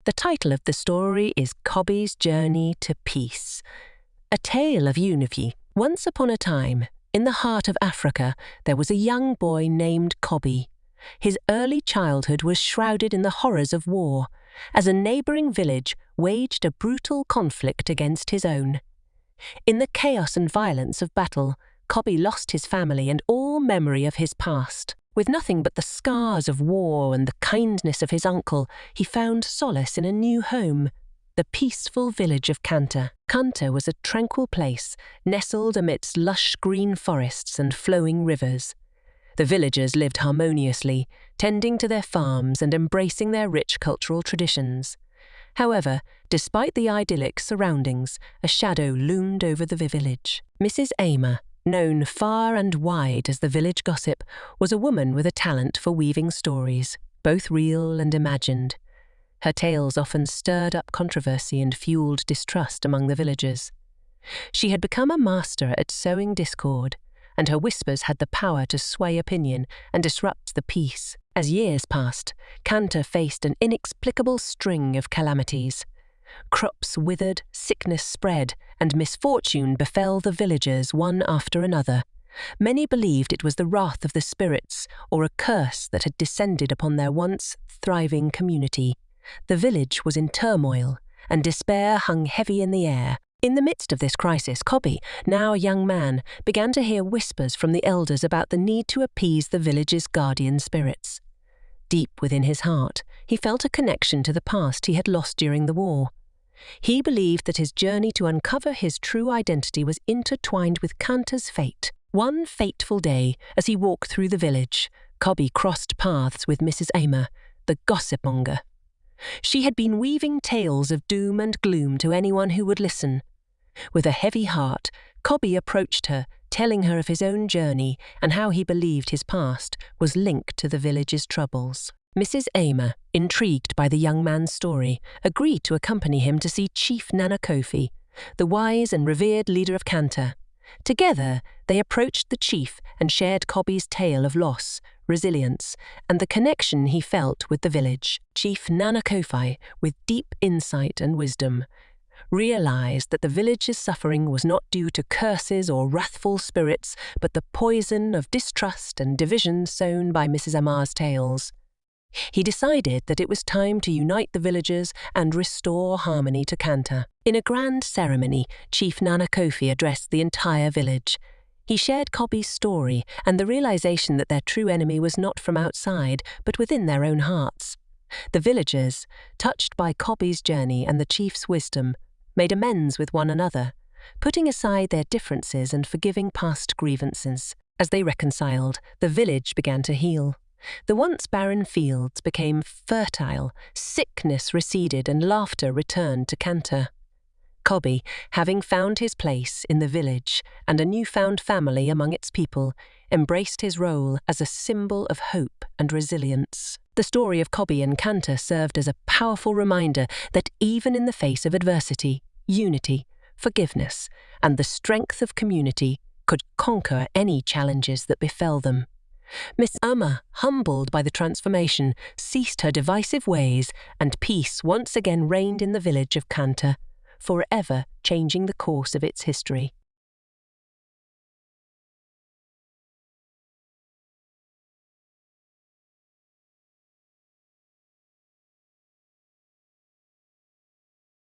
The title of the story is Cobby's Journey to Peace, a tale of unity. Once upon a time, in the heart of Africa, there was a young boy named Cobby. His early childhood was shrouded in the horrors of war, as a neighbouring village waged a brutal conflict against his own. In the chaos and violence of battle, Cobby lost his family and all memory of his past. With nothing but the scars of war and the kindness of his uncle, he found solace in a new home, the peaceful village of Kanta. Kanta was a tranquil place, nestled amidst lush green forests and flowing rivers. The villagers lived harmoniously, tending to their farms and embracing their rich cultural traditions. However, despite the idyllic surroundings, a shadow loomed over the village. Mrs. Aimer, known far and wide as the village gossip, was a woman with a talent for weaving stories, both real and imagined. Her tales often stirred up controversy and fueled distrust among the villagers. She had become a master at sowing discord, and her whispers had the power to sway opinion and disrupt the peace. As years passed, Kanta faced an inexplicable string of calamities. Crops withered, sickness spread, and misfortune befell the villagers one after another. Many believed it was the wrath of the spirits or a curse that had descended upon their once thriving community. The village was in turmoil, and despair hung heavy in the air. In the midst of this crisis, Cobby, now a young man, began to hear whispers from the elders about the need to appease the village's guardian spirits. Deep within his heart, he felt a connection to the past he had lost during the war. He believed that his journey to uncover his true identity was intertwined with Kanta's fate. One fateful day, as he walked through the village, Cobby crossed paths with Mrs. Aimer, the gossip-monger. She had been weaving tales of doom and gloom to anyone who would listen. With a heavy heart, Cobby approached her, telling her of his own journey and how he believed his past was linked to the village's troubles. Mrs. Aimer, intrigued by the young man's story, agreed to accompany him to see Chief Nana Kofi, the wise and revered leader of Kanta. Together, they approached the chief and shared Cobby's tale of loss, resilience, and the connection he felt with the village. Chief Nana Kofi, with deep insight and wisdom, realized that the village's suffering was not due to curses or wrathful spirits, but the poison of distrust and division sown by Mrs. Aimer's tales. He decided that it was time to unite the villagers and restore harmony to Kanta. In a grand ceremony, Chief Nana Kofi addressed the entire village. He shared Cobby's story and the realization that their true enemy was not from outside, but within their own hearts. The villagers, touched by Cobby's journey and the chief's wisdom, made amends with one another, putting aside their differences and forgiving past grievances. As they reconciled, the village began to heal. The once barren fields became fertile, sickness receded, and laughter returned to Kanta. Cobby, having found his place in the village and a newfound family among its people, embraced his role as a symbol of hope and resilience. The story of Cobby and Kanta served as a powerful reminder that even in the face of adversity, unity, forgiveness, and the strength of community could conquer any challenges that befell them. Miss Aimer, humbled by the transformation, ceased her divisive ways, and peace once again reigned in the village of Kanta, forever changing the course of its history.